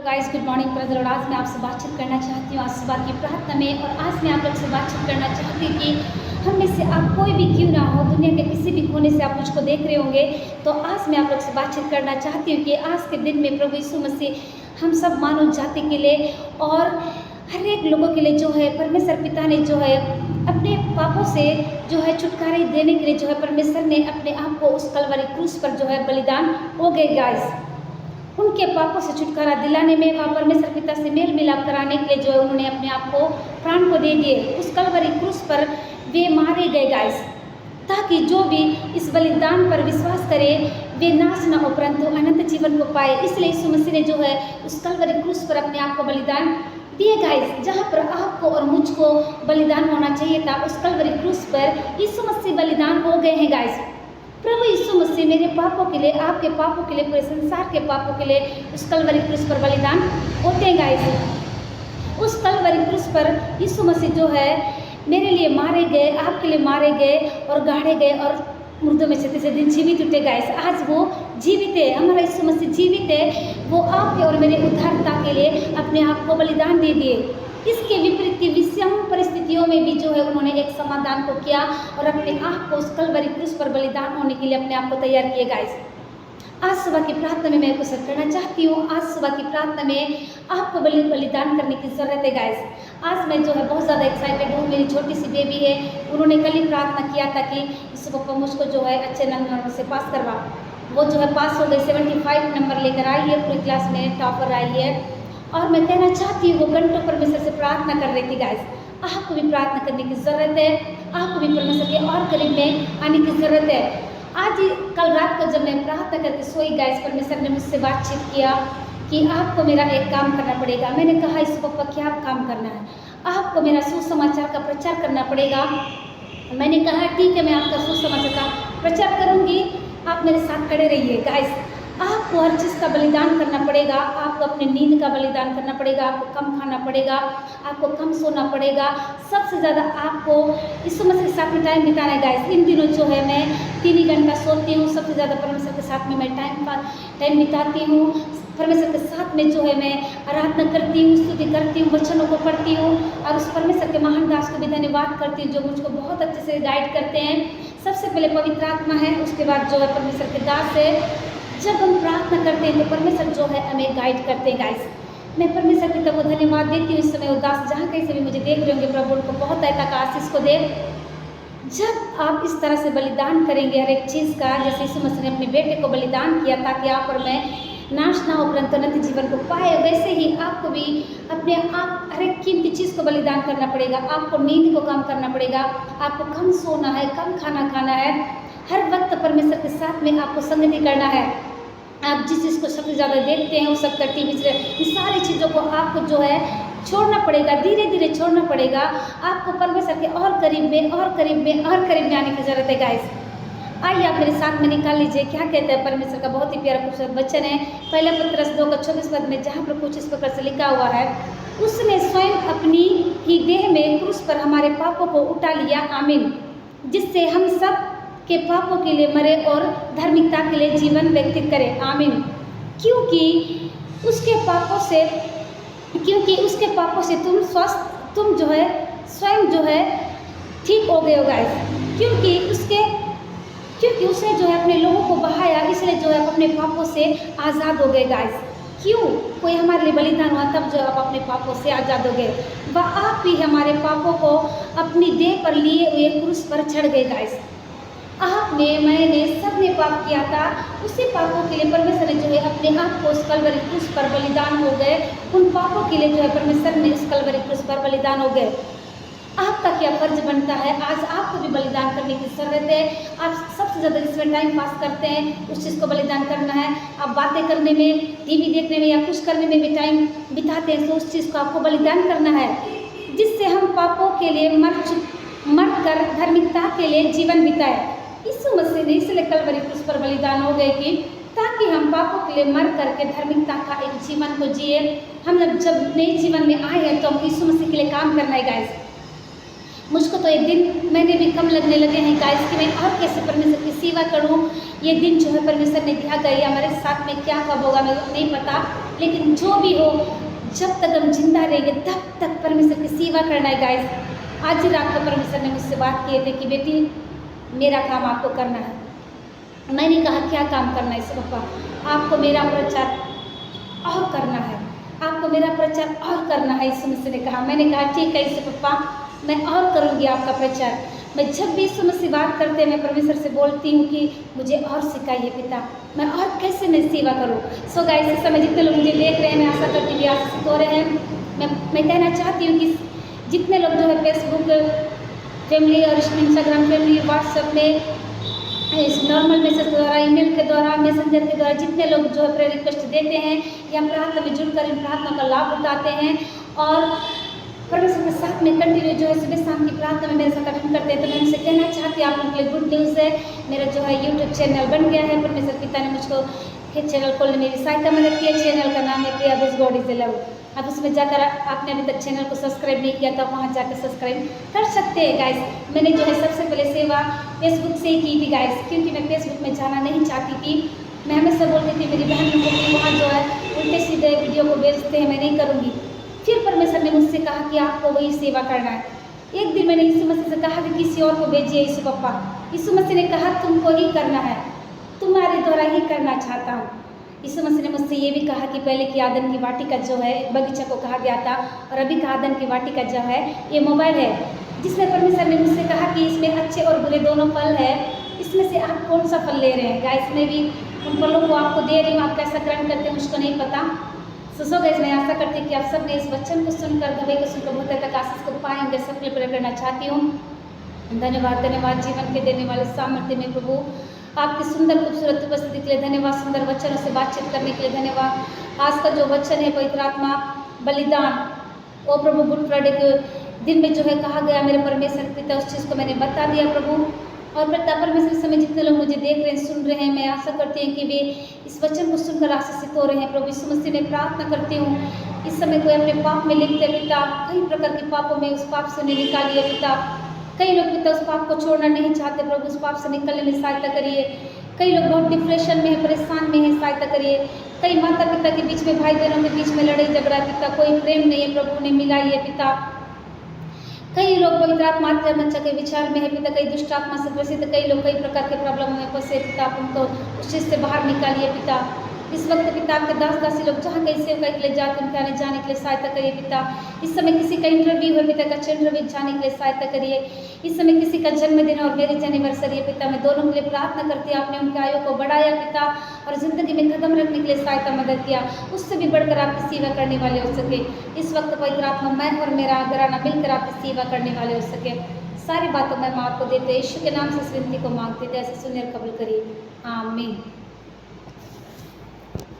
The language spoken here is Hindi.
Guys good morning brother. और आज मैं आपसे बातचीत करना चाहती हूँ आज सुबह की प्रार्थना में। और आज मैं आप लोग से बातचीत करना चाहती हूँ कि हम में से आप कोई भी क्यों ना हो, दुनिया के किसी भी कोने से आप मुझको देख रहे होंगे, तो आज मैं आप लोग से बातचीत करना चाहती हूँ कि आज के दिन में प्रभु यीशु मसीह हम सब मानव जाति के लिए और हर एक लोगों के लिए जो है परमेश्वर पिता ने जो है अपने पापों से जो है छुटकारे देने के लिए जो है परमेश्वर ने अपने आप को उस कलवरी क्रूस पर जो है बलिदान हो गए। गाइस उनके पापों से छुटकारा दिलाने में व परमेश्वर पिता से मेल मिलाप कराने के लिए जो है उन्होंने अपने आप को प्राण को दे दिए। उस कलवरी क्रूस पर वे मारे गए गाइस, ताकि जो भी इस बलिदान पर विश्वास करे वे नाश न हो परंतु अनंत जीवन को पाए। इसलिए यीशु मसीह ने जो है उस कलवरी क्रूस पर अपने आप को बलिदान दिए गाइस। जहाँ पर आपको और मुझको बलिदान होना चाहिए था, उस कलवरी क्रूस पर यीशु मसीह बलिदान हो गए हैं गाइस। प्रभु यीशु मसीह मेरे पापों के लिए, आपके पापों के लिए, पूरे संसार के पापों के लिए उस कलवरी क्रूस पर बलिदान होते हैं गाइस। उस कलवरी क्रूस पर यीशु मसीह जो है मेरे लिए मारे गए, आपके लिए मारे गए और गाड़े गए और मुर्दों में से तीसरे दिन जीवित उठे गाइस। आज वो जीवित है, हमारा यीशु मसीह जीवित है। वो आपके और मेरे उद्धारता के लिए अपने आप को बलिदान दे दिए। इसके विपरीत की विषम परिस्थितियों में भी जो है उन्होंने एक समाधान को किया और अपने आप को उस कलवरी क्रूस पर बलिदान होने के लिए अपने आप को तैयार किए गाइस। आज सुबह की प्रार्थना में मैं आपको सब करना चाहती हूँ। आज सुबह की प्रार्थना में आपको बलिदान करने की ज़रूरत है गाइस। आज मैं जो है बहुत ज़्यादा एक्साइटेड हूँ। मेरी छोटी सी बेबी है, उन्होंने कल ही प्रार्थना किया था कि इस पप्पा मुझको जो है अच्छे नंबर से पास करवा। वो जो है पास हो गई, 75 नंबर लेकर आई है, पूरी क्लास में टॉपर आई है। और मैं कहना चाहती हूँ वो घंटों परमेश्वर से प्रार्थना कर रही थी गाइस। आपको भी प्रार्थना करने की ज़रूरत है, आपको भी परमेश्वर के और करीब में आने की ज़रूरत है। आज कल रात को जब मैं प्रार्थना करके सोई गाइस, परमेश्वर ने मुझसे बातचीत किया कि आपको मेरा एक काम करना पड़ेगा। मैंने कहा इस पप्पा क्या काम करना है? आपको मेरा सुसमाचार का प्रचार करना पड़ेगा। मैंने कहा ठीक है, मैं आपका सुसमाचार का प्रचार करूँगी, आप मेरे साथ खड़े रहिए गाइस। आपको हर चीज़ का बलिदान करना पड़ेगा। आपको अपनी नींद का बलिदान करना पड़ेगा, आपको कम खाना पड़ेगा, आपको कम सोना पड़ेगा। सबसे ज़्यादा आपको यीशु मसीह के साथ में टाइम बिताना है गाइस। इन दिनों जो है मैं 3 ही घंटा सोती हूँ। सबसे ज़्यादा परमेश्वर के साथ में मैं टाइम बिताती हूँ। परमेश्वर के साथ में जो है मैं आराधना करती हूँ, स्तुति करती हूँ, वचनों को पढ़ती हूँ और उस परमेश्वर के महान दास को भी धन्यवाद करती हूँ जो मुझको बहुत अच्छे से गाइड करते हैं। सबसे पहले पवित्र आत्मा है, उसके बाद जो है परमेश्वर के दास है। जब हम प्रार्थना करते हैं तो परमेश्वर जो है हमें गाइड करते हैं गाइस। मैं परमेश्वर पिता को धन्यवाद देती हूँ। इस समय उदास जहाँ कहीं से भी मुझे देख रहे होंगे, प्रभु उनको बहुत दया का आशीष को दे। जब आप इस तरह से बलिदान करेंगे हर एक चीज़ का, जैसे यीशु मसीह ने अपने बेटे को बलिदान किया ताकि आप और मैं नाश ना हो परंतु अनंत जीवन को पाए, वैसे ही आपको भी अपने आप हर एक कीमती चीज़ को बलिदान करना पड़ेगा। आपको नींद को कम करना पड़ेगा, आपको कम सोना है, कम खाना खाना है, हर वक्त परमेश्वर के साथ में आपको संगति करना है। आप जिस चीज़ को सबसे ज़्यादा देखते हैं, हो सकता है टीवी से, इन सारी चीज़ों को आपको जो है छोड़ना पड़ेगा, धीरे धीरे छोड़ना पड़ेगा। आपको परमेश्वर के और करीब में और करीब में और करीब में आने की ज़रूरत है गाइस। आइए आप मेरे साथ में निकाल लीजिए क्या कहता है परमेश्वर का बहुत ही प्यारा खूबसूरत वचन है। पहला पत्रस 2:24 में जहाँ पर कुछ इस प्रकार से लिखा हुआ है, उसने स्वयं अपनी ही देह में क्रूस पर हमारे पापों को उठा लिया, आमीन, जिससे हम सब के पापों के लिए मरे और धार्मिकता के लिए जीवन व्यतीत करें, आमीन। क्योंकि उसके पापों से तुम जो है स्वयं जो है ठीक हो गए हो गाइस। क्योंकि उसने जो है अपने लोगों को बहाया, इसलिए जो है आप अपने पापों से आज़ाद हो गए गाइस। क्यों? कोई हमारे लिए बलिदान हुआ तब जो आप अपने पापों से आज़ाद हो गए। वह आप ही हमारे पापों को अपनी देह पर लिए हुए क्रूस पर चढ़ गए गाइस। आपने, मैंने, सबने पाप किया था, उसी पापों के लिए परमेश्वर ने जो है अपने आप को उस कलवरी क्रूस पर बलिदान हो गए। उन पापों के लिए जो है परमेश्वर ने उस कलवरी क्रूस पर बलिदान हो गए। आपका क्या फर्ज बनता है? आज आपको भी बलिदान करने की ज़रूरत है। आप सबसे ज़्यादा जिसमें टाइम पास करते हैं उस चीज़ को बलिदान करना है। आप बातें करने में, टीवी देखने में या कुछ करने में भी टाइम बिताते हैं तो उस चीज़ को आपको बलिदान करना है, जिससे हम पापों के लिए मर कर धार्मिकता के लिए जीवन बिताए। यीशु मसीह ने इसलिए कलवरी क्रूस पर बलिदान हो गए कि ताकि हम पापों के लिए मर करके धार्मिकता का एक जीवन को जिए। हम जब नए जीवन में आए हैं तो हम यीशु मसीह के लिए काम करना है गाइस। मुझको तो एक दिन मैंने भी कम लगने लगे हैं गाइस कि मैं और कैसे परमेश्वर की सेवा करूं। ये दिन जो है परमेश्वर ने दिया गया, हमारे साथ में क्या कब होगा मैं नहीं पता, लेकिन जो भी हो, जब तक हम जिंदा रहेंगे तब तक परमेश्वर की सेवा करना है गाइस। आज ही रात को परमेश्वर ने मुझसे बात किए थे कि बेटी मेरा काम आपको करना है। मैंने कहा क्या काम करना है इस पापा? आपको मेरा प्रचार और करना है, आपको मेरा प्रचार और करना है, यीशु मसीह ने कहा। मैंने कहा ठीक है यीशु पप्पा, मैं और करूँगी आपका प्रचार। मैं जब भी यीशु मसीह बात करते हैं मैं परमेश्वर से बोलती हूँ कि मुझे और सिखाइए पिता, मैं और कैसे मैं सेवा करूँ। सो गाइस, इस समय जितने लोग मुझे देख रहे हैं, मैं आशा करती हूँ आशीषित हो रहे हैं। मैं कहना चाहती हूँ कि जितने लोग जो है फेसबुक फैमिली और इंस्टाग्राम फैमिली, व्हाट्सएप में, इस नॉर्मल मैसेज के द्वारा, ईमेल के द्वारा, मैसेंजर के द्वारा जितने लोग जो है प्रेयर रिक्वेस्ट देते हैं या प्रार्थना में जुड़कर इन प्रार्थना का लाभ उठाते हैं और परमेश्वर के साथ में कंटिन्यू जो है सुबह शाम की प्रार्थना में मेरे साथ अटेंड करते हैं, तो मैं उनसे कहना चाहती हूँ आप लोगों के लिए गुड न्यूज़ है। मेरा जो है यूट्यूब चैनल बन गया है। परमेश्वर पिता ने मुझको फिर चैनल खोलने में मेरी सहायता मदद की है। चैनल का नाम है प्रिया बिज गॉड इज लव। अब उसमें जाकर आपने अभी तक चैनल को सब्सक्राइब नहीं किया तो वहाँ जाकर सब्सक्राइब कर सकते हैं गाइस। मैंने जो है सबसे पहले सेवा फेसबुक से ही की थी गाइस, क्योंकि मैं फेसबुक में जाना नहीं चाहती थी। मैं हमेशा बोलती थी मेरी बहन लोगों को वहाँ जो है उल्टे सीधे वीडियो को बेचते हैं, मैं नहीं करूँगी। फिर परमेश्वर ने मुझसे कहा कि आपको वही सेवा करना है। एक दिन मैंने यीशु मसीह से कहा कि किसी और को भेजिए यीशु पप्पा। यीशु मसीह ने कहा तुमको ही करना है, तुम्हारे द्वारा ही करना चाहता हूँ। यीशु मसीह ने मुझसे ये भी कहा कि पहले की आदम की वाटिका जो है बगीचा को कहा गया था, और अभी का आदम की वाटिका जो है ये मोबाइल है, जिसमें परमेश्वर ने मुझसे कहा कि इसमें अच्छे और बुरे दोनों फल है, इसमें से आप कौन सा फल ले रहे हैं। गाइस, मैं भी उन फलों को आपको दे रही हूँ, आप कैसा ग्रहण करते हैं मुझको नहीं पता। सो गाइस, मैं आशा करती हूँ कि आप सब ने इस वचन को सुनकर, गवाही को सुनकर बहुत तक आशीष को पाएंगे। सबके लिए प्रेयर करना चाहती हूँ। धन्यवाद, धन्यवाद जीवन के देने वाले सामर्थ्य में प्रभु, आपकी सुंदर खूबसूरत उपस्थिति के लिए धन्यवाद। सुंदर वचनों से बातचीत करने के लिए धन्यवाद। आज का जो वचन है पवित्र आत्मा बलिदान, ओ प्रभु गुड फ्राइडे के दिन में जो है कहा गया मेरे परमेश्वर पिता, उस चीज़ को मैंने बता दिया प्रभु। और पिता परमेश्वर समय जितने लोग मुझे देख रहे हैं, सुन रहे हैं, मैं आशा करती हूँ कि वे इस वचन को सुनकर आशीषित हो रहे हैं। प्रभु यीशु मसीह में प्रार्थना करती हूँ, इस समय कोई अपने पाप में लिप्त है पिता, कई प्रकार के पापों में उस पाप से उन्हें निकालिए पिता। कई लोग पिता उस पाप को छोड़ना नहीं चाहते प्रभु, उस पाप से निकलने में सहायता करिए। कई लोग बहुत डिप्रेशन में है, परेशान में है, सहायता करिए। कई माता पिता के बीच में, भाई बहनों के बीच में लड़ाई झगड़ा पिता, कोई प्रेम नहीं है प्रभु ने मिलाइए पिता। कई लोग पवित्र आत्मा आत्महत्या के विचार में है पिता, कई दुष्ट आत्मा से ग्रसित, कई लोग कई प्रकार के प्रॉब्लम में फंसे पिता, आप उनको उस चीज़ से बाहर निकालिए पिता। इस वक्त पिता आपके दास दासी लोग जहाँ कहीं सेवकाई के लिए जाते उनके आने जाने के लिए सहायता करिए पिता। इस समय किसी का इंटरव्यू है पिता, का इंटरव्यू जाने के लिए सहायता करिए। इस समय किसी का जन्मदिन और मैरिज एनिवर्सरी है पिता, मैं दोनों के लिए प्रार्थना करती हूँ, आपने उनके आयु को बढ़ाया पिता और ज़िंदगी में कदम रखने के लिए सहायता मदद किया, उससे भी बढ़कर आपकी सेवा करने वाले हो सके। इस वक्त पवित्र आत्मा मैं और मेरा घराना मिलकर आपकी सेवा करने वाले हो सके। सारी बातों में हम आपको देते यीशु के नाम से इस विनती को मांगते थे, ऐसे सुनिए और कबूल करिए, आमीन।